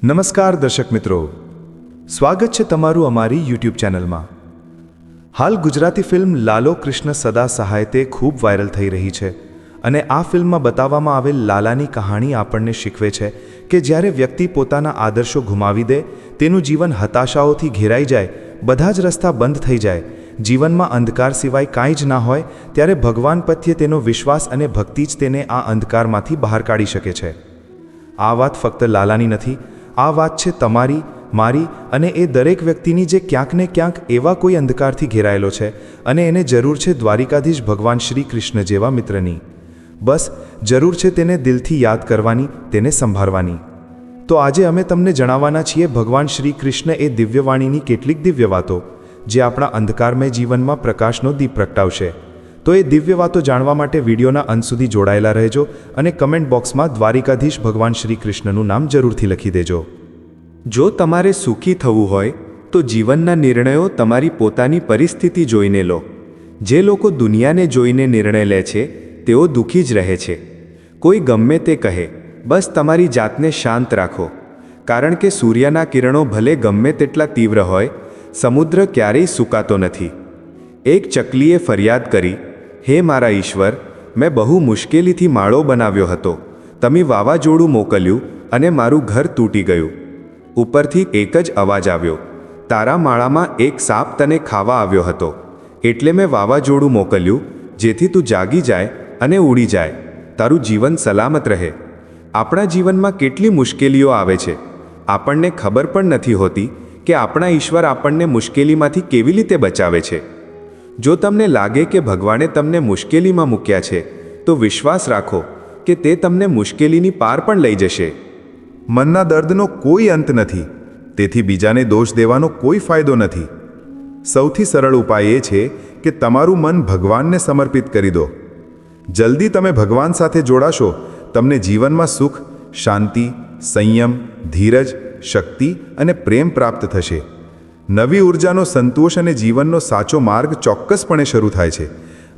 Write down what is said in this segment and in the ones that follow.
નમસ્કાર દર્શક મિત્રો, સ્વાગત છે તમારું અમારી યુટ્યુબ ચેનલમાં। હાલ ગુજરાતી ફિલ્મ લાલો કૃષ્ણ સદા સહાય તે ખૂબ વાયરલ થઈ રહી છે અને આ ફિલ્મમાં બતાવવામાં આવેલ લાલાની કહાણી આપણને શીખવે છે કે જ્યારે વ્યક્તિ પોતાના આદર્શો ગુમાવી દે, તેનું જીવન હતાશાઓથી ઘેરાઈ જાય, બધા જ રસ્તા બંધ થઈ જાય, જીવનમાં અંધકાર સિવાય કાંઈ જ ના હોય, ત્યારે ભગવાન પ્રત્યે તેનો વિશ્વાસ અને ભક્તિ જ તેને આ અંધકારમાંથી બહાર કાઢી શકે છે। આ વાત ફક્ત લાલાની નથી, આ વાત છે તમારી, મારી અને એ દરેક વ્યક્તિની જે ક્યાંક ને ક્યાંક એવા કોઈ અંધકારથી ઘેરાયેલો છે અને એને જરૂર છે દ્વારિકાધીશ ભગવાન શ્રી કૃષ્ણ જેવા મિત્રની। બસ જરૂર છે તેને દિલથી યાદ કરવાની, તેને સંભાળવાની। તો આજે અમે તમને જણાવવાના છીએ ભગવાન શ્રી કૃષ્ણ એ દિવ્યવાણીની કેટલીક દિવ્ય વાતો, જે આપણા અંધકારમય જીવનમાં પ્રકાશનો દીપ પ્રગટાવશે। તો એ દિવ્ય વાતો જાણવા માટે વિડીયોના અંત સુધી જોડાયેલા રહેજો અને કમેન્ટ બોક્સમાં દ્વારિકાધીશ ભગવાન શ્રી કૃષ્ણનું નામ જરૂરથી લખી દેજો। જો તમારે સુખી થવું હોય તો જીવનના નિર્ણયો તમારી પોતાની પરિસ્થિતિ જોઈને લો। જે લોકો દુનિયાને જોઈને નિર્ણય લે છે તેઓ દુઃખી જ રહે છે। કોઈ ગમે તે કહે, બસ તમારી જાતને શાંત રાખો, કારણ કે સૂર્યના કિરણો ભલે ગમે તેટલા તીવ્ર હોય, સમુદ્ર ક્યારેય સુકાતો નથી। એક ચકલીએ ફરિયાદ કરી, હે મારા ઈશ્વર, મેં બહુ મુશ્કેલીથી માળો બનાવ્યો હતો, તમે વાવાઝોડું મોકલ્યું અને મારું ઘર તૂટી ગયું। ઉપરથી એક જ અવાજ આવ્યો, તારા માળામાં એક સાપ તને ખાવા આવ્યો હતો, એટલે મેં વાવાઝોડું મોકલ્યું જેથી તું જાગી જાય અને ઉડી જાય, તારું જીવન સલામત રહે। આપણા જીવનમાં કેટલી મુશ્કેલીઓ આવે છે, આપણને ખબર પણ નથી હોતી કે આપણા ઈશ્વર આપણને મુશ્કેલીમાંથી કેવી રીતે બચાવે છે। જો તમને લાગે કે ભગવાને તમને મુશ્કેલીમાં મૂક્યા છે, તો વિશ્વાસ રાખો કે તે તમને મુશ્કેલીની પાર પણ લઈ જશે। મનના દર્દનો કોઈ અંત નથી, તેથી બીજાને દોષ દેવાનો કોઈ ફાયદો નથી। સૌથી સરળ ઉપાય એ છે કે તમારું મન ભગવાનને સમર્પિત કરી દો। જલ્દી તમે ભગવાન સાથે જોડાશો, તમને જીવનમાં સુખ, શાંતિ, સંયમ, ધીરજ, શક્તિ અને પ્રેમ પ્રાપ્ત થશે। નવી ઉર્જાનો સંતોષ અને જીવનનો સાચો માર્ગ ચોક્કસપણે શરૂ થાય છે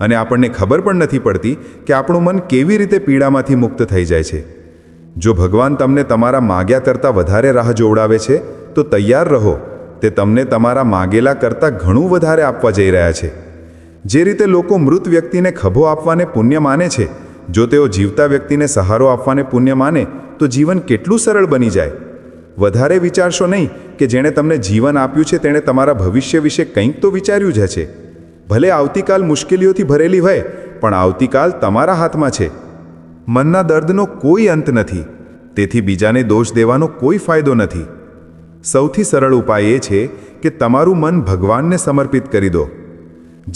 અને આપણને ખબર પણ નથી પડતી કે આપણું મન કેવી રીતે પીડામાંથી મુક્ત થઈ જાય છે। જો ભગવાન તમને તમારા માગ્યા કરતાં વધારે રાહ જોવડાવે છે, તો તૈયાર રહો, તે તમને તમારા માગેલા કરતાં ઘણું વધારે આપવા જઈ રહ્યા છે। જે રીતે લોકો મૃત વ્યક્તિને ખભો આપવાને પુણ્ય માને છે, જો તેઓ જીવતા વ્યક્તિને સહારો આપવાને પુણ્ય માને, તો જીવન કેટલું સરળ બની જાય। વધારે વિચારશો નહીં કે જેણે તમને જીવન આપ્યું છે તેણે તમારા ભવિષ્ય વિશે કંઈક તો વિચાર્યું જ છે। ભલે આવતીકાલ મુશ્કેલીઓથી ભરેલી હોય, પણ આવતીકાલ તમારા હાથમાં છે। મનના દર્દનો કોઈ અંત નથી, તેથી બીજાને દોષ દેવાનો કોઈ ફાયદો નથી। સૌથી સરળ ઉપાય એ છે કે તમારું મન ભગવાનને સમર્પિત કરી દો।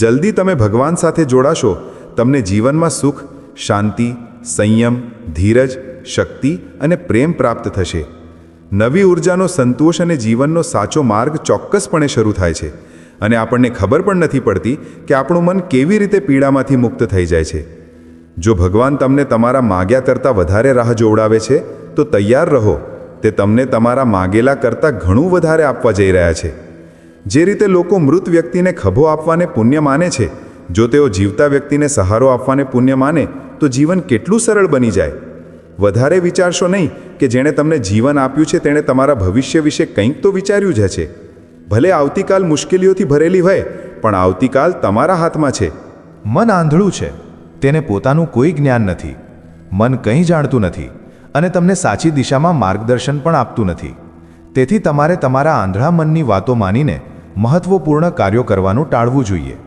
જલ્દી તમે ભગવાન સાથે જોડાશો, તમને જીવનમાં સુખ, શાંતિ, સંયમ, ધીરજ, શક્તિ અને પ્રેમ પ્રાપ્ત થશે। નવી ઉર્જાનો સંતોષ અને જીવનનો સાચો માર્ગ ચોક્કસપણે શરૂ થાય છે અને આપણને ખબર પણ નથી પડતી કે આપણું મન કેવી રીતે પીડામાંથી મુક્ત થઈ જાય છે। જો ભગવાન તમને તમારા માગ્યા કરતાં વધારે રાહ જોવડાવે છે, તો તૈયાર રહો, તે તમને તમારા માગેલા કરતાં ઘણું વધારે આપવા જઈ રહ્યા છે। જે રીતે લોકો મૃત વ્યક્તિને ખભો આપવાને પુણ્ય માને છે, જો તેઓ જીવતા વ્યક્તિને સહારો આપવાને પુણ્ય માને, તો જીવન કેટલું સરળ બની જાય। વધારે વિચારશો નહીં કે જેણે તમને જીવન આપ્યું છે તેણે તમારા ભવિષ્ય વિશે કંઈક તો વિચાર્યું જ છે। ભલે આવતીકાલ મુશ્કેલીઓથી ભરેલી હોય, પણ આવતીકાલ તમારા હાથમાં છે। મન આંધળું છે, તેને પોતાનું કોઈ જ્ઞાન નથી, મન કંઈ જાણતું નથી અને તમને સાચી દિશામાં માર્ગદર્શન પણ આપતું નથી। તેથી તમારે તમારા આંધળા મનની વાતો માનીને મહત્વપૂર્ણ કાર્યો કરવાનું ટાળવું જોઈએ।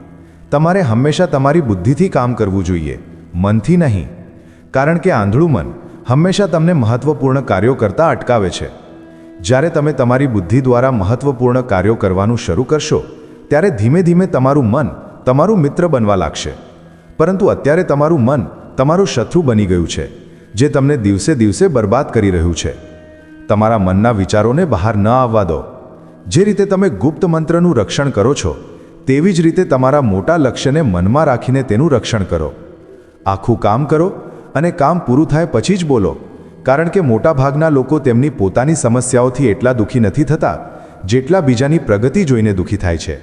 તમારે હંમેશા તમારી બુદ્ધિથી કામ કરવું જોઈએ, મનથી નહીં, કારણ કે આંધળું મન હંમેશા તમને મહત્વપૂર્ણ કાર્યો કરતાં અટકાવે છે। જ્યારે તમે તમારી બુદ્ધિ દ્વારા મહત્વપૂર્ણ કાર્યો કરવાનું શરૂ કરશો, ત્યારે ધીમે ધીમે તમારું મન તમારું મિત્ર બનવા લાગશે। પરંતુ અત્યારે તમારું મન તમારું શત્રુ બની ગયું છે, જે તમને દિવસે દિવસે બરબાદ કરી રહ્યું છે। તમારા મનના વિચારોને બહાર ન આવવા દો। જે રીતે તમે ગુપ્ત મંત્રનું રક્ષણ કરો છો, તેવી જ રીતે તમારા મોટા લક્ષ્યને મનમાં રાખીને તેનું રક્ષણ કરો। આખું કામ કરો અને કામ પૂરું થાય પછી જ બોલો, કારણ કે મોટાભાગના લોકો તેમની પોતાની સમસ્યાઓથી એટલા દુઃખી નથી થતા જેટલા બીજાની પ્રગતિ જોઈને દુઃખી થાય છે।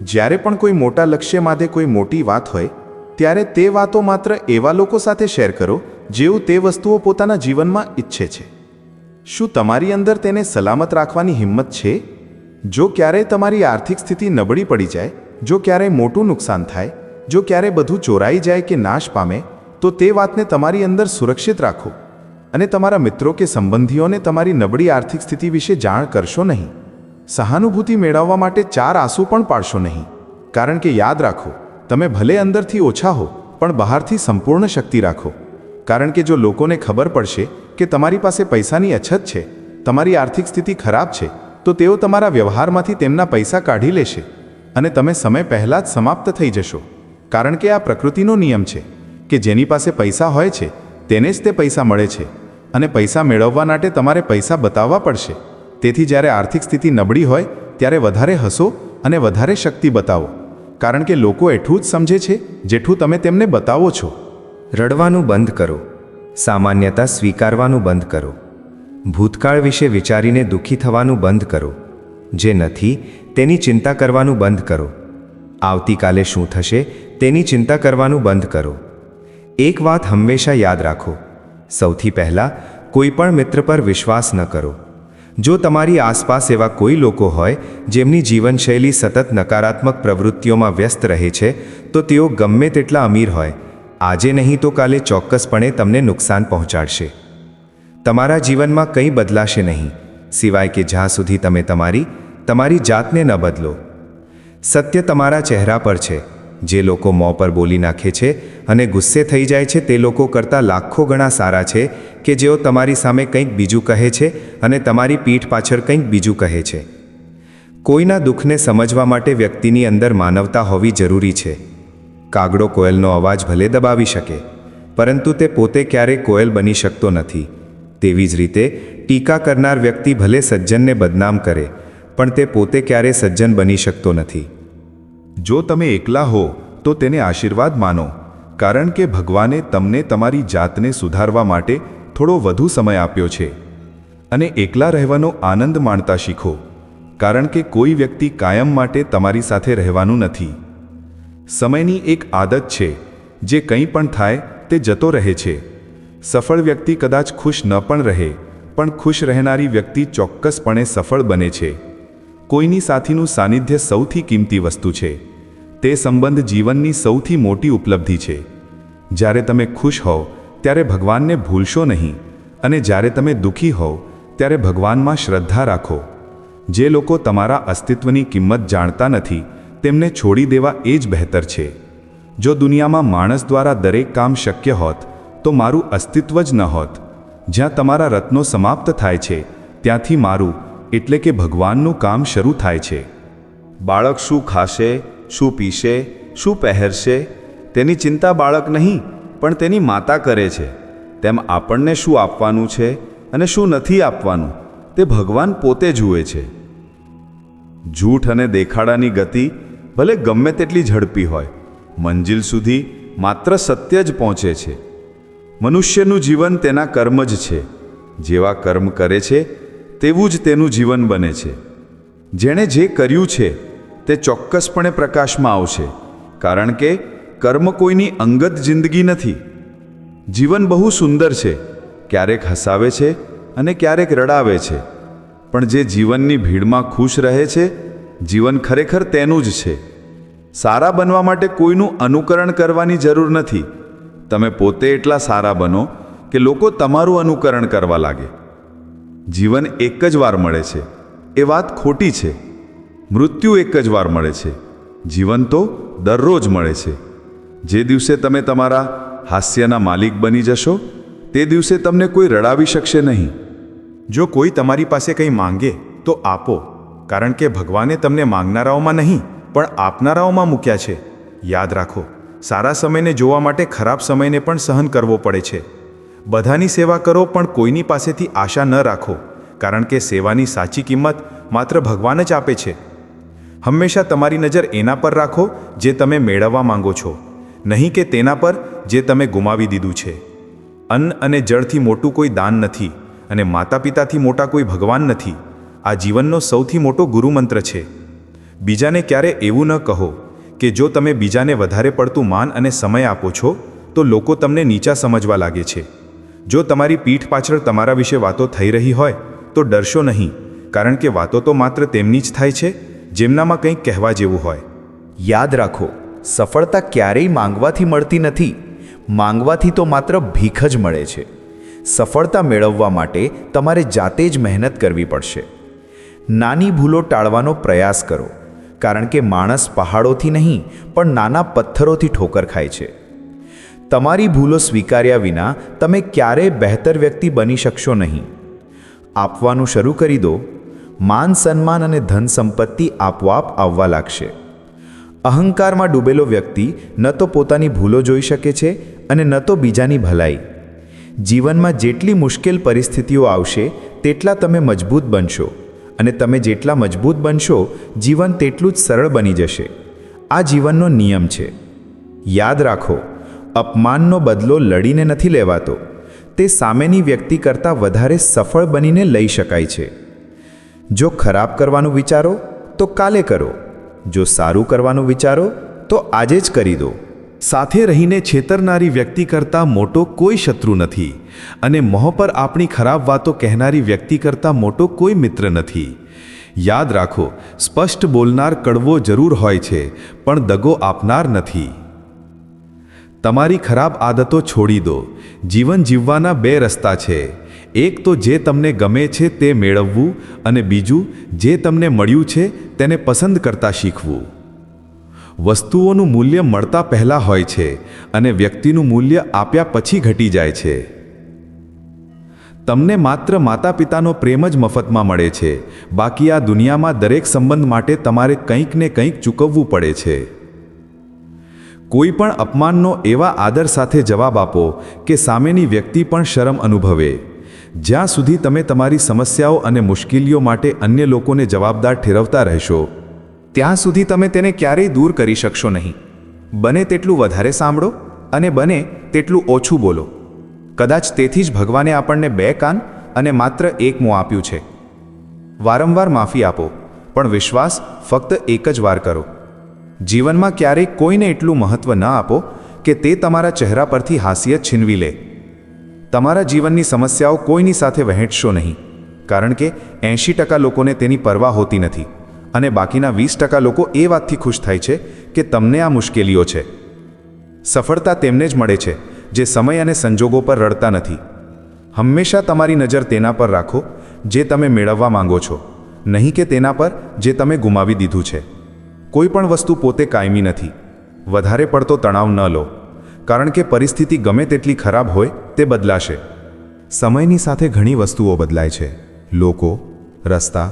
જ્યારે પણ કોઈ મોટા લક્ષ્ય માટે કોઈ મોટી વાત હોય, ત્યારે તે વાતો માત્ર એવા લોકો સાથે શેર કરો જેઓ તે વસ્તુઓ પોતાના જીવનમાં ઈચ્છે છે। શું તમારી અંદર તેને સલામત રાખવાની હિંમત છે? જો ક્યારેય તમારી આર્થિક સ્થિતિ નબળી પડી જાય, જો ક્યારેય મોટું નુકસાન થાય, જો ક્યારેય બધું ચોરાઈ જાય કે નાશ પામે, તો તે વાતને તમારી અંદર સુરક્ષિત રાખો અને તમારા મિત્રો કે સંબંધીઓને તમારી નબળી આર્થિક સ્થિતિ વિશે જાણ કરશો નહીં. સહાનુભૂતિ મેળવવા માટે 4 આંસુ પણ પાડશો નહીં, કારણ કે યાદ રાખો, તમે ભલે અંદરથી ઓછા હો પણ બહારથી સંપૂર્ણ શક્તિ રાખો. કારણ કે જો લોકોને ખબર પડશે કે તમારી પાસે પૈસાની અછત છે, તમારી આર્થિક સ્થિતિ ખરાબ છે, તો તેઓ તમારા વ્યવહારમાંથી તેમના પૈસા કાઢી લેશે અને તમે સમય પહેલાં જ સમાપ્ત થઈ જશો. કારણ કે આ પ્રકૃતિનો નિયમ છે કે જેની પાસે પૈસા હોય છે તેને જ તે પૈસા મળે છે અને પૈસા મેળવવા માટે તમારે પૈસા બતાવવા પડશે. તેથી જ્યારે આર્થિક સ્થિતિ નબળી હોય ત્યારે વધારે હસો અને વધારે શક્તિ બતાવો, કારણ કે લોકો એટલું જ સમજે છે જેટલું તમે તેમને બતાવો છો. રડવાનું બંધ કરો. સામાન્યતા સ્વીકારવાનું બંધ કરો. ભૂતકાળ વિશે વિચારીને દુઃખી થવાનું બંધ કરો. જે નથી તેની ચિંતા કરવાનું બંધ કરો. આવતીકાલે શું થશે તેની ચિંતા કરવાનું બંધ કરો. એક વાત હંમેશા યાદ રાખો, સૌથી પહેલાં કોઈ પણ મિત્ર પર વિશ્વાસ ન કરો. જો તમારી આસપાસ એવા કોઈ લોકો હોય જેમની જીવનશૈલી સતત નકારાત્મક પ્રવૃત્તિઓમાં વ્યસ્ત રહે છે, તો તેઓ ગમે તેટલા અમીર હોય, આજે નહીં તો કાલે ચોક્કસપણે તમને નુકસાન પહોંચાડશે. તમારા જીવનમાં કંઈ બદલાશે નહીં, સિવાય કે જ્યાં સુધી તમે તમારી જાતને ન બદલો. સત્ય તમારા ચહેરા પર છે. જે લોકો મોં પર બોલી નાખે છે અને ગુસ્સે થઈ જાય છે તે લોકો કરતાં લાખો ગણા સારા છે કે જેઓ તમારી સામે કંઈક બીજું કહે છે અને તમારી પીઠ પાછળ કંઈક બીજું કહે છે. કોઈના દુઃખને સમજવા માટે વ્યક્તિની અંદર માનવતા હોવી જરૂરી છે. કાગડો કોયલનો અવાજ ભલે દબાવી શકે, પરંતુ તે પોતે ક્યારેય કોયલ બની શકતો નથી. તેવી જ રીતે ટીકા કરનાર વ્યક્તિ ભલે સજ્જનને બદનામ કરે, પણ તે પોતે ક્યારેય સજ્જન બની શકતો નથી. જો તમે એકલા હો તો તેને આશીર્વાદ માનો, કારણ કે ભગવાને તમને તમારી જાતને સુધારવા માટે થોડો વધુ સમય આપ્યો છે. અને એકલા રહેવાનો આનંદ માણતા શીખો, કારણ કે કોઈ વ્યક્તિ કાયમ માટે તમારી સાથે રહેવાનું નથી. સમયની એક આદત છે, જે કંઈ પણ થાય તે જતો રહે છે. સફળ વ્યક્તિ કદાચ ખુશ ન પણ રહે, પણ ખુશ રહેનારી વ્યક્તિ ચોક્કસપણે સફળ બને છે. કોઈની સાથીનું સાનિધ્ય સૌથી કિંમતી વસ્તુ છે. તે સંબંધ જીવનની સૌથી મોટી ઉપલબ્ધિ છે. જ્યારે તમે ખુશ હોવ ત્યારે ભગવાનને ભૂલશો નહીં, અને જ્યારે તમે દુઃખી હોવ ત્યારે ભગવાનમાં શ્રદ્ધા રાખો. જે લોકો તમારા અસ્તિત્વની કિંમત જાણતા નથી તેમને છોડી દેવા એ જ બહેતર છે. જો દુનિયામાં માણસ દ્વારા દરેક કામ શક્ય હોત તો મારું અસ્તિત્વ જ ન હોત. જ્યાં તમારા રત્નો સમાપ્ત થાય છે ત્યાંથી મારું એટલે કે ભગવાનનું કામ શરૂ થાય છે. બાળક શું ખાશે, શું પીશે, શું પહેરશે, તેની ચિંતા બાળક નહીં પણ તેની માતા કરે છે. તેમ આપણને શું આપવાનું છે અને શું નથી આપવાનું તે ભગવાન પોતે જુએ છે. જૂઠ અને દેખાડાની ગતિ ભલે ગમે તેટલી ઝડપી હોય, મંજિલ સુધી માત્ર સત્ય જ પહોંચે છે. મનુષ્યનું જીવન તેના કર્મ જ છે. જેવા કર્મ કરે છે તેવું જ તેનું જીવન બને છે. જેણે જે કર્યું છે તે ચોક્કસપણે પ્રકાશમાં આવશે, કારણ કે કર્મ કોઈની અંગત જિંદગી નથી. જીવન બહુ સુંદર છે, ક્યારેક હસાવે છે અને ક્યારેક રડાવે છે, પણ જે જીવનની ભીડમાં ખુશ રહે છે, જીવન ખરેખર તેનું જ છે. સારા બનવા માટે કોઈનું અનુકરણ કરવાની જરૂર નથી. તમે પોતે એટલા સારા બનો કે લોકો તમારું અનુકરણ કરવા લાગે. જીવન એક જ વાર મળે છે એ વાત ખોટી છે. મૃત્યુ એક જ વાર મળે છે. જીવન તો દરરોજ મળે છે. જે દિવસે તમે તમારા હાસ્યના માલિક બની જશો તે દિવસે તમને કોઈ રડાવી શકશે નહીં. જો કોઈ તમારી પાસે કંઈ માંગે તો આપો, કારણ કે ભગવાને તમને માંગનારાઓમાં નહીં પણ આપનારાઓમાં મૂક્યા છે. યાદ રાખો, સારા સમયને જોવા માટે ખરાબ સમયને પણ સહન કરવો પડે છે. બધાની સેવા કરો પણ કોઈની પાસેથી આશા ન રાખો, કારણ કે સેવાની સાચી કિંમત માત્ર ભગવાન જ આપે છે. હંમેશા તમારી નજર એના પર રાખો જે તમે મેળવવા માંગો છો, નહીં કે તેના પર જે તમે ગુમાવી દીધું છે. અન્ન અને જળથી મોટું કોઈ દાન નથી અને માતા પિતાથી મોટા કોઈ ભગવાન નથી. આ જીવનનો સૌથી મોટો ગુરુમંત્ર છે. બીજાને ક્યારે એવું ન કહો કે જો તમે બીજાને વધારે પડતું માન અને સમય આપો છો તો લોકો તમને નીચા સમજવા લાગે છે. જો તમારી પીઠ પાછળ તમારા વિશે વાતો થઈ રહી હોય તો ડરશો નહીં, કારણ કે વાતો તો માત્ર તેમની જ થાય છે જેમનામાં કંઈક કહેવા જેવું હોય. યાદ રાખો, સફળતા ક્યારેય માંગવાથી મળતી નથી. માંગવાથી તો માત્ર ભીખ જ મળે છે. સફળતા મેળવવા માટે તમારે જાતે જ મહેનત કરવી પડશે. નાની ભૂલો ટાળવાનો પ્રયાસ કરો, કારણ કે માણસ પહાડોથી નહીં પણ નાના પથ્થરોથી ઠોકર ખાય છે. તમારી ભૂલો સ્વીકાર્યા વિના તમે ક્યારેય બહેતર વ્યક્તિ બની શકશો નહીં. આપવાનું શરૂ કરી દો, માન સન્માન અને ધન સંપત્તિ આપોઆપ આવવા લાગશે. અહંકારમાં ડૂબેલો વ્યક્તિ ન તો પોતાની ભૂલો જોઈ શકે છે અને ન તો બીજાની ભલાઈ. જીવનમાં જેટલી મુશ્કેલ પરિસ્થિતિઓ આવશે તેટલા તમે મજબૂત બનશો, અને તમે જેટલા મજબૂત બનશો જીવન તેટલું જ સરળ બની જશે. આ જીવનનો નિયમ છે. યાદ રાખો, અપમાનનો બદલો લડીને નથી લેવાતો, તે સામેની વ્યક્તિ કરતાં વધારે સફળ બનીને લઈ શકાય છે. જો ખરાબ કરવાનું વિચારો તો કાલે કરો, જો સારું કરવાનું વિચારો તો આજે જ કરી દો. સાથે રહીને છેતરનારી વ્યક્તિ કરતાં મોટો કોઈ શત્રુ નથી, અને મોહ પર આપણી ખરાબ વાતો કહેનારી વ્યક્તિ કરતાં મોટો કોઈ મિત્ર નથી. યાદ રાખો, સ્પષ્ટ બોલનાર કડવો જરૂર હોય છે, પણ દગો આપનાર નથી. તમારી ખરાબ આદતો છોડી દો. જીવન જીવવાના બે રસ્તા છે. એક તો જે તમને ગમે છે તે મેળવવું, અને બીજું જે તમને મળ્યું છે તેને પસંદ કરતા શીખવું. વસ્તુઓનું મૂલ્ય મળતા પહેલાં હોય છે, અને વ્યક્તિનું મૂલ્ય આપ્યા પછી ઘટી જાય છે. તમને માત્ર માતા પિતાનો પ્રેમ જ મફતમાં મળે છે, બાકી આ દુનિયામાં દરેક સંબંધ માટે તમારે કંઈક ને કંઈક ચૂકવવું પડે છે. કોઈ પણ અપમાનનો એવા આદર સાથે જવાબ આપો કે સામેની વ્યક્તિ પણ શરમ અનુભવે. જ્યાં સુધી તમે તમારી સમસ્યાઓ અને મુશ્કેલીઓ માટે અન્ય લોકોને જવાબદાર ઠેરવતા રહેશો, ત્યાં સુધી તમે તેને ક્યારેય દૂર કરી શકશો નહીં. બને તેટલું વધારે સાંભળો અને બને તેટલું ઓછું બોલો. કદાચ તેથી જ ભગવાને આપણને 2 કાન અને માત્ર 1 મોં આપ્યું છે. વારંવાર માફી આપો, પણ વિશ્વાસ ફક્ત એક જ વાર કરો. જીવનમાં ક્યારેય કોઈને એટલું મહત્ત્વ ન આપો કે તે તમારા ચહેરા પરથી હાસ્ય છીનવી લે. તમારા જીવનની સમસ્યાઓ કોઈની સાથે વહેંચશો નહીં, કારણ કે 80% લોકોને તેની પરવા હોતી નથી, અને બાકીના 20% લોકો એ વાતથી ખુશ થાય છે કે તમને આ મુશ્કેલીઓ છે. સફળતા તેમને જ મળે છે જે સમય અને સંજોગો પર રડતા નથી. હંમેશા તમારી નજર તેના પર રાખો જે તમે મેળવવા માંગો છો, નહીં કે તેના પર જે તમે ગુમાવી દીધું છે. કોઈ પણ વસ્તુ પોતે કાયમી નથી. વધારે પડતો તણાવ ન લો, કારણ કે પરિસ્થિતિ ગમે તેટલી ખરાબ હોય તે બદલાશે. સમયની સાથે ઘણી વસ્તુઓ બદલાય છે. લોકો, રસ્તા,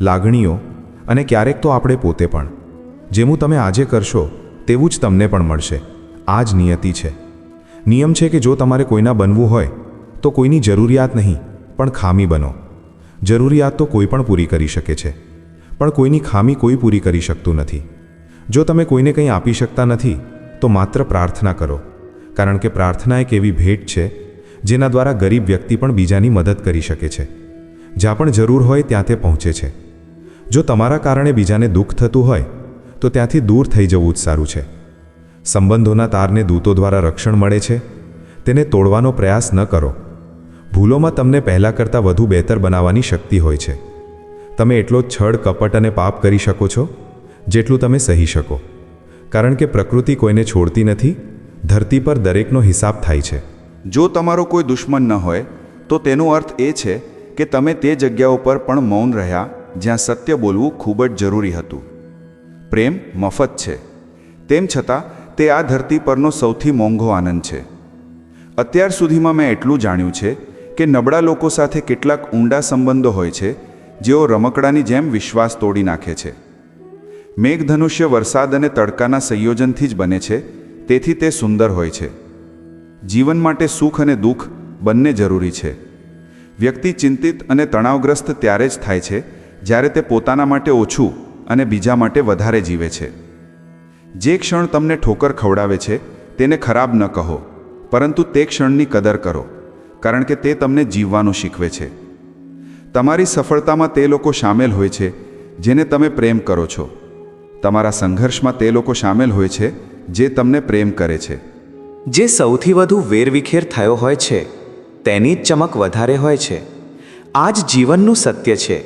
લાગણીઓ અને ક્યારેક તો આપણે પોતે પણ. જેવું તમે આજે કરશો તેવું જ તમને પણ મળશે. આ જ નિયતિ છે. નિયમ છે કે જો તમારે કોઈના બનવું હોય તો કોઈની જરૂરિયાત નહીં પણ ખામી બનો. જરૂરિયાત તો કોઈ પણ પૂરી કરી શકે છે, પણ કોઈની ખામી કોઈ પૂરી કરી શકતું નથી. જો તમે કોઈને કંઈ આપી શકતા નથી તો માત્ર પ્રાર્થના કરો, કારણ કે પ્રાર્થના એક એવી ભેટ છે જેના દ્વારા ગરીબ વ્યક્તિ પણ બીજાની મદદ કરી શકે છે. જ્યાં પણ જરૂર હોય ત્યાં તે પહોંચે છે. જો તમારા કારણે બીજાને દુઃખ થતું હોય તો ત્યાંથી દૂર થઈ જવું જ સારું છે. સંબંધોના તારને દૂતો દ્વારા રક્ષણ મળે છે, તેને તોડવાનો પ્રયાસ ન કરો. ભૂલોમાં તમને પહેલાં કરતાં વધુ બહેતર બનાવવાની શક્તિ હોય છે. તમે એટલો જ છળ, કપટ અને પાપ કરી શકો છો જેટલું તમે સહી શકો, કારણ કે પ્રકૃતિ કોઈને છોડતી નથી. ધરતી પર દરેકનો હિસાબ થાય છે. જો તમારો કોઈ દુશ્મન ન હોય તો તેનો અર્થ એ છે કે તમે તે જગ્યાઓ પર પણ મૌન રહ્યા જ્યાં સત્ય બોલવું ખૂબ જ જરૂરી હતું. પ્રેમ મફત છે, તેમ છતાં તે આ ધરતી પરનો સૌથી મોંઘો આનંદ છે. અત્યાર સુધીમાં મેં એટલું જાણ્યું છે કે નબળા લોકો સાથે કેટલાક ઊંડા સંબંધો હોય છે જેઓ રમકડાની જેમ વિશ્વાસ તોડી નાખે છે. મેઘધનુષ્ય વરસાદ અને તડકાના સંયોજનથી જ બને છે, તેથી તે સુંદર હોય છે. જીવન માટે સુખ અને દુઃખ બંને જરૂરી છે. વ્યક્તિ ચિંતિત અને તણાવગ્રસ્ત ત્યારે જ થાય છે જ્યારે તે પોતાના માટે ઓછું અને બીજા માટે વધારે જીવે છે. જે ક્ષણ તમને ઠોકર ખવડાવે છે તેને ખરાબ ન કહો, પરંતુ તે ક્ષણની કદર કરો, કારણ કે તે તમને જીવવાનું શીખવે છે. તમારી સફળતામાં તે લોકો સામેલ હોય છે જેને તમે પ્રેમ કરો છો. તમારા સંઘર્ષમાં તે લોકો સામેલ હોય છે જે તમને પ્રેમ કરે છે. જે સૌથી વધુ વેરવિખેર થયો હોય છે તેની જ ચમક વધારે હોય છે. આ જ જીવનનું સત્ય છે.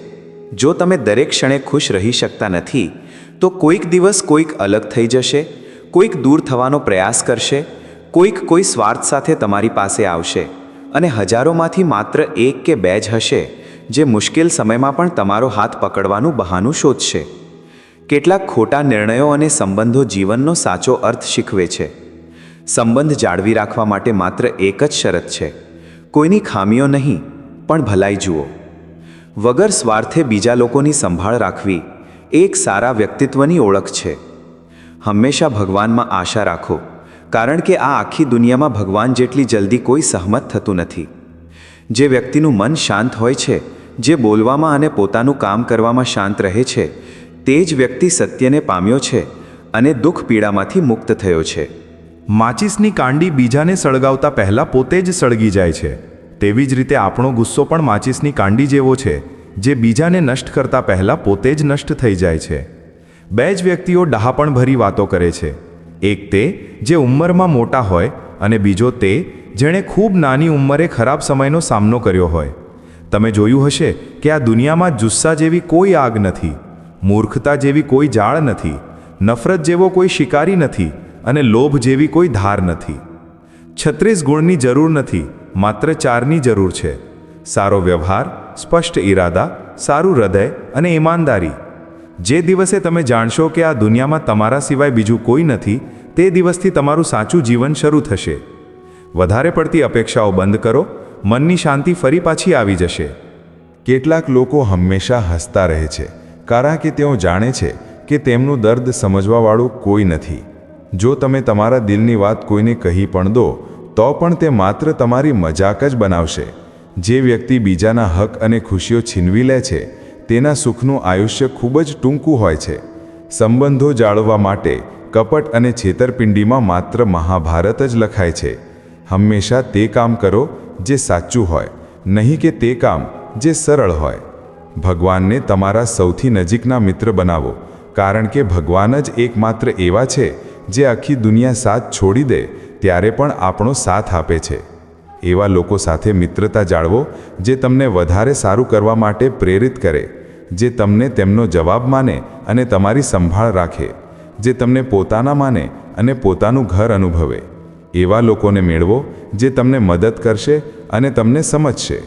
જો તમે દરેક ક્ષણે ખુશ રહી શકતા નથી તો કોઈક દિવસ કોઈક અલગ થઈ જશે, કોઈક દૂર થવાનો પ્રયાસ કરશે, કોઈક કોઈ સ્વાર્થ સાથે તમારી પાસે આવશે અને હજારોમાંથી માત્ર એક કે બે જ હશે જે મુશ્કેલ સમયમાં પણ તમારો હાથ પકડવાનું બહાનું શોધશે. કેટલાક ખોટા નિર્ણયો અને સંબંધો જીવનનો સાચો અર્થ શીખવે છે. સંબંધ જાળવી રાખવા માટે માત્ર એક જ શરત છે, કોઈની ખામીઓ નહીં પણ ભલાઈ જુઓ. વગર સ્વાર્થે બીજા લોકોની સંભાળ રાખવી એક સારા વ્યક્તિત્વની ઓળખ છે. હંમેશા ભગવાનમાં આશા રાખો, કારણ કે આ આખી દુનિયામાં ભગવાન જેટલી જલ્દી કોઈ સહમત થતું નથી. જે વ્યક્તિનું મન શાંત હોય છે, જે બોલવામાં અને પોતાનું કામ કરવામાં શાંત રહે છે, તે જ વ્યક્તિ સત્યને પામ્યો છે અને દુઃખ પીડામાંથી મુક્ત થયો છે. માચીસની કાંડી બીજાને સળગાવતા પહેલાં પોતે જ સળગી જાય છે. તેવી જ રીતે આપણો ગુસ્સો પણ માચીસની કાંડી જેવો છે, જે બીજાને નષ્ટ કરતા પહેલાં પોતે જ નષ્ટ થઈ જાય છે. બે જ વ્યક્તિઓ ડહાપણભરી વાતો કરે છે. એક તે જે ઉંમરમાં મોટા હોય અને બીજો તે જેણે ખૂબ નાની ઉંમરે ખરાબ સમયનો સામનો કર્યો હોય. તમે જોયું હશે કે આ દુનિયામાં જુસ્સા જેવી કોઈ આગ નથી, મૂર્ખતા જેવી કોઈ જાળ નથી, નફરત જેવો કોઈ શિકારી નથી અને લોભ જેવી કોઈ ધાર નથી. 36 ગુણની જરૂર નથી, માત્ર 4ની જરૂર છે: સારો વ્યવહાર, સ્પષ્ટ ઈરાદા, સારું હૃદય અને ઈમાનદારી. જે દિવસે તમે જાણશો કે આ દુનિયામાં તમારા સિવાય બીજું કોઈ નથી, તે દિવસથી તમારું સાચું જીવન શરૂ થશે. વધારે પડતી અપેક્ષાઓ બંધ કરો, મનની શાંતિ ફરી પાછી આવી જશે. કેટલાક લોકો હંમેશા હસતા રહે છે, કારણ કે તેઓ જાણે છે કે તેમનું દર્દ સમજવાવાળું કોઈ નથી. જો તમે તમારા દિલની વાત કોઈને કહી પણ દો તો પણ તે માત્ર તમારી મજાક જ બનાવશે. જે વ્યક્તિ બીજાના હક અને ખુશીઓ છીનવી લે છે તેના સુખનું આયુષ્ય ખૂબ જ ટૂંકું હોય છે. સંબંધો જાળવવા માટે કપટ અને છેતરપિંડીમાં માત્ર મહાભારત જ લખાય છે. હંમેશા તે કામ કરો જે સાચું હોય, નહીં કે તે કામ જે સરળ હોય. ભગવાનને તમારા સૌથી નજીકના મિત્ર બનાવો, કારણ કે ભગવાન જ એકમાત્ર એવા છે જે આખી દુનિયા સાથ છોડી દે ત્યારે પણ આપણો સાથ આપે છે. એવા લોકો સાથે મિત્રતા જાળવો જે તમને વધારે સારું કરવા માટે પ્રેરિત કરે, જે તમને તેમનો જવાબ માને અને તમારી સંભાળ રાખે, જે તમને પોતાના માને અને પોતાનું ઘર અનુભવે. એવા લોકોને મેળવો જે તમને મદદ કરશે અને તમને સમજશે.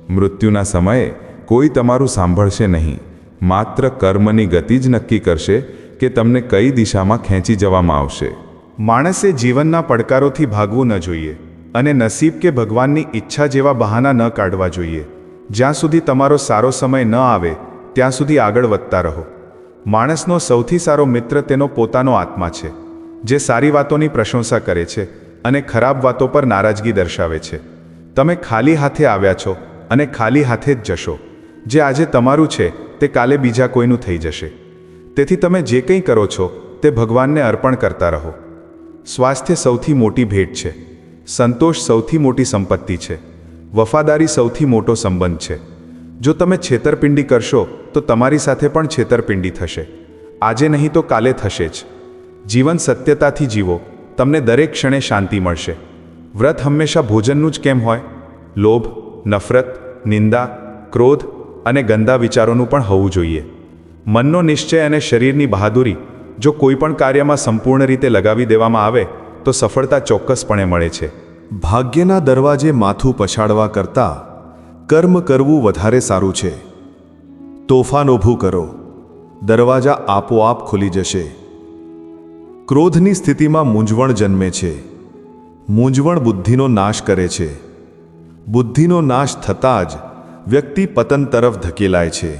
મૃત્યુના સમયે કોઈ તમારું સાંભળશે નહીં, માત્ર કર્મની ગતિ જ નક્કી કરશે કે તમને કઈ દિશામાં ખેંચી જવામાં આવશે. માણસે જીવનના પડકારોથી ભાગવું ન જોઈએ અને નસીબ કે ભગવાનની ઈચ્છા જેવા બહાના ન કાઢવા જોઈએ. જ્યાં સુધી તમારો સારો સમય ન આવે ત્યાં સુધી આગળ વધતા રહો. માણસનો સૌથી સારો મિત્ર તેનો પોતાનો આત્મા છે, જે સારી વાતોની પ્રશંસા કરે છે અને ખરાબ વાતો પર નારાજગી દર્શાવે છે. તમે ખાલી હાથે આવ્યા છો અને ખાલી હાથે જ જશો. જે આજે તમારું છે તે કાલે બીજા કોઈનું થઈ જશે. તેથી તમે જે કંઈ કરો છો તે ભગવાનને અર્પણ કરતા રહો. સ્વાસ્થ્ય સૌથી મોટી ભેટ છે. સંતોષ સૌથી મોટી સંપત્તિ છે. વફાદારી સૌથી મોટો સંબંધ છે. જો તમે છેતરપિંડી કરશો તો તમારી સાથે પણ છેતરપિંડી થશે. આજે નહીં તો કાલે થશે જ. જીવન સત્યતાથી જીવો, તમને દરેક ક્ષણે શાંતિ મળશે. વ્રત હંમેશા ભોજનનું જ કેમ હોય? લોભ, નફરત, નિંદા, ક્રોધ અને ગંદા વિચારોનું પણ હોવું જોઈએ. મનનો નિશ્ચય અને શરીરની બહાદુરી જો કોઈ પણ કાર્યમાં સંપૂર્ણ રીતે લગાવી દેવામાં આવે તો સફળતા ચોક્કસપણે મળે છે. ભાગ્યના દરવાજે માથું પછાડવા કરતાં કર્મ કરવું વધારે સારું છે. તોફાન ઊભું કરો, દરવાજા આપોઆપ ખુલી જશે. ક્રોધની સ્થિતિમાં મૂંઝવણ જન્મે છે. મૂંઝવણ બુદ્ધિનો નાશ કરે છે. બુદ્ધિનો નાશ થતાં જ વ્યક્તિ પતન તરફ ધકેલાય છે.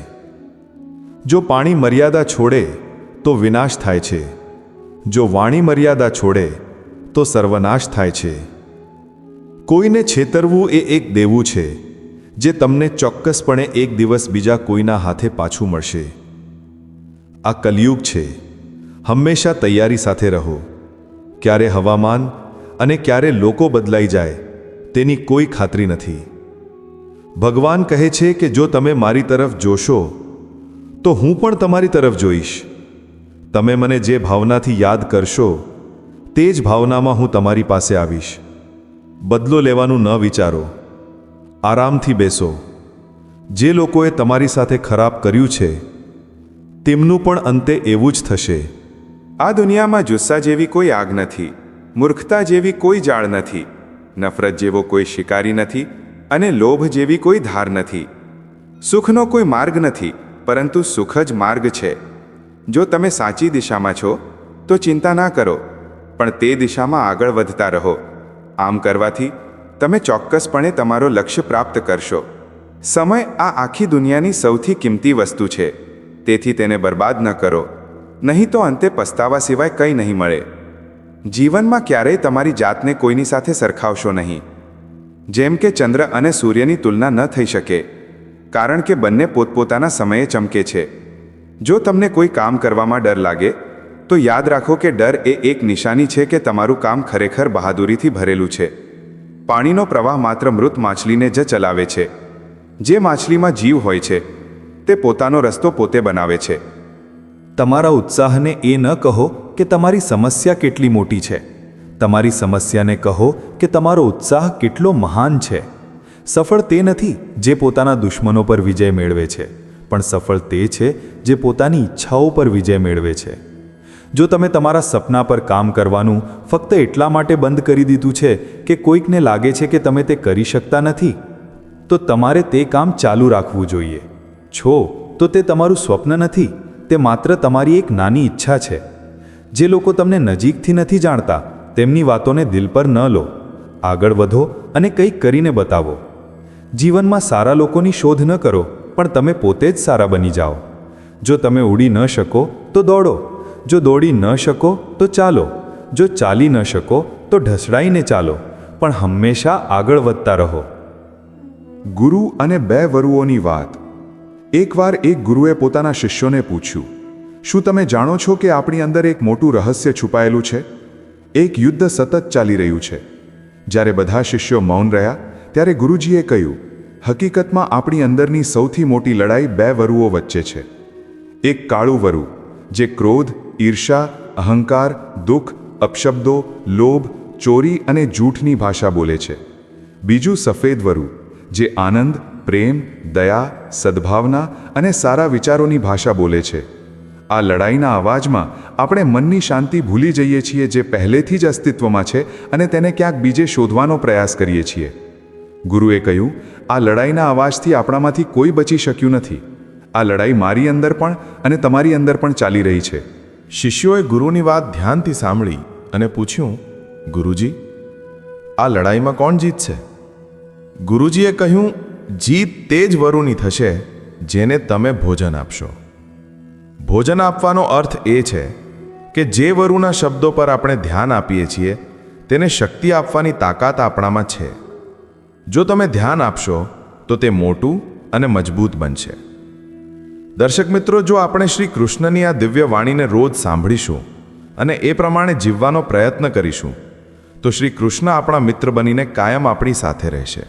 જો પાણી મર્યાદા છોડે તો વિનાશ થાય છે. જો વાણી મર્યાદા છોડે તો સર્વનાશ થાય છે. કોઈને છેતરવું એ એક દેવું છે જે તમને ચોક્કસપણે એક દિવસ બીજા કોઈના હાથે પાછું મળશે. આ કલયુગ છે. હંમેશા તૈયારી સાથે રહો. ક્યારે હવામાન અને ક્યારે લોકો બદલાઈ જાય તેની કોઈ ખાતરી નથી. ભગવાન કહે છે કે જો તમે મારી તરફ જોશો તો હું પણ તમારી તરફ જોઈશ. તમે મને જે ભાવનાથી યાદ કરશો તે જ ભાવનામાં હું તમારી પાસે આવીશ. બદલો લેવાનું ન વિચારો. આરામથી બેસો. જે લોકોએ તમારી સાથે ખરાબ કર્યું છે તેમનું પણ અંતે એવું જ થશે. આ દુનિયામાં જુસ્સા જેવી કોઈ આગ નથી, મૂર્ખતા જેવી કોઈ જાળ નથી, નફરત જેવો કોઈ શિકારી નથી અને લોભ જેવી કોઈ ધાર નથી. સુખનો કોઈ માર્ગ નથી, પરંતુ સુખ જ માર્ગ છે. જો તમે સાચી દિશામાં છો તો ચિંતા ના કરો, પણ તે દિશામાં આગળ વધતા રહો. આમ કરવાથી તમે ચોક્કસપણે તમારો લક્ષ્ય પ્રાપ્ત કરશો. સમય આ આખી દુનિયાની સૌથી કિંમતી વસ્તુ છે, તેથી તેને બરબાદ ન કરો, નહીં તો અંતે પસ્તાવા સિવાય કંઈ નહીં મળે. જીવનમાં ક્યારેય તમારી જાતને કોઈની સાથે સરખાવશો નહીં. જેમ કે ચંદ્ર અને સૂર્યની તુલના ન થઈ શકે, કારણ કે બંને પોતપોતાના સમયે ચમકે છે. જો તમને કોઈ કામ કરવામાં ડર લાગે તો યાદ રાખો કે ડર એ એક નિશાની છે કે તમારું કામ ખરેખર બહાદુરીથી ભરેલું છે. પાણીનો પ્રવાહ માત્ર મૃત માછલીને જ ચલાવે છે. જે માછલીમાં જીવ હોય છે તે પોતાનો રસ્તો પોતે બનાવે છે. તમારા ઉત્સાહને એ ન કહો કે તમારી સમસ્યા કેટલી મોટી છે. તમારી સમસ્યાને કહો કે તમારો ઉત્સાહ કેટલો મહાન છે. સફળ તે નથી જે પોતાના દુશ્મનો પર વિજય મેળવે છે, પણ સફળ તે છે જે પોતાની ઈચ્છાઓ પર વિજય મેળવે છે. જો તમે તમારા સપના પર કામ કરવાનું ફક્ત એટલા માટે બંધ કરી દીધું છે કે કોઈકને લાગે છે કે તમે તે કરી શકતા નથી, તો તમારે તે કામ ચાલુ રાખવું જોઈએ. તો તે તમારું સ્વપ્ન નથી, તે માત્ર તમારી એક નાની ઈચ્છા છે. જે લોકો તમને નજીકથી નથી જાણતા તેમની વાતોને દિલ પર ન લો. આગળ વધો અને કંઈક કરીને બતાવો. જીવનમાં સારા લોકોની શોધ ન કરો, પણ તમે પોતે જ સારા બની જાઓ. જો તમે ઉડી ન શકો તો દોડો, જો દોડી ન શકો તો ચાલો, જો ચાલી ન શકો તો ઢસડાઈને ચાલો, પણ હંમેશા આગળ વધતા રહો. ગુરુ અને બે વરુઓની વાત. એકવાર એક ગુરુએ પોતાના શિષ્યોને પૂછ્યું, શું તમે જાણો છો કે આપણી અંદર એક મોટું રહસ્ય છુપાયેલું છે? એક યુદ્ધ સતત ચાલી રહ્યું છે. જ્યારે બધા શિષ્યો મૌન રહ્યા ત્યારે ગુરુજીએ કહ્યું, હકીકતમાં આપણી અંદરની સૌથી મોટી લડાઈ બે વરુઓ વચ્ચે છે. એક કાળું વરુ જે ક્રોધ, ઈર્ષા, અહંકાર, દુઃખ, અપશબ્દો, લોભ, ચોરી અને જૂઠની ભાષા બોલે છે. બીજું સફેદ વરુ જે આનંદ, પ્રેમ, દયા, સદ્ભાવના અને સારા વિચારોની ભાષા બોલે છે. આ લડાઈના અવાજમાં આપણે મનની શાંતિ ભૂલી જઈએ છીએ જે પહેલેથી જ અસ્તિત્વમાં છે અને તેને ક્યાંક બીજે શોધવાનો પ્રયાસ કરીએ છીએ. ગુરુએ કહ્યું, આ લડાઈના અવાજથી આપણામાંથી કોઈ બચી શક્યું નથી. આ લડાઈ મારી અંદર પણ અને તમારી અંદર પણ ચાલી રહી છે. શિષ્યોએ ગુરુની વાત ધ્યાનથી સાંભળી અને પૂછ્યું, ગુરુજી, આ લડાઈમાં કોણ જીતશે? ગુરુજીએ કહ્યું, જીત તે જ વરુની થશે જેને તમે ભોજન આપશો. ભોજન આપવાનો અર્થ એ છે કે જે વરુના શબ્દો પર આપણે ધ્યાન આપીએ છીએ તેને શક્તિ આપવાની તાકાત આપણામાં છે. જો તમે ધ્યાન આપશો તો તે મોટું અને મજબૂત બનશે. દર્શક મિત્રો, જો આપણે શ્રી કૃષ્ણની આ દિવ્ય વાણીને રોજ સાંભળીશું અને એ પ્રમાણે જીવવાનો પ્રયત્ન કરીશું તો શ્રી કૃષ્ણ આપણા મિત્ર બનીને કાયમ આપણી સાથે રહેશે.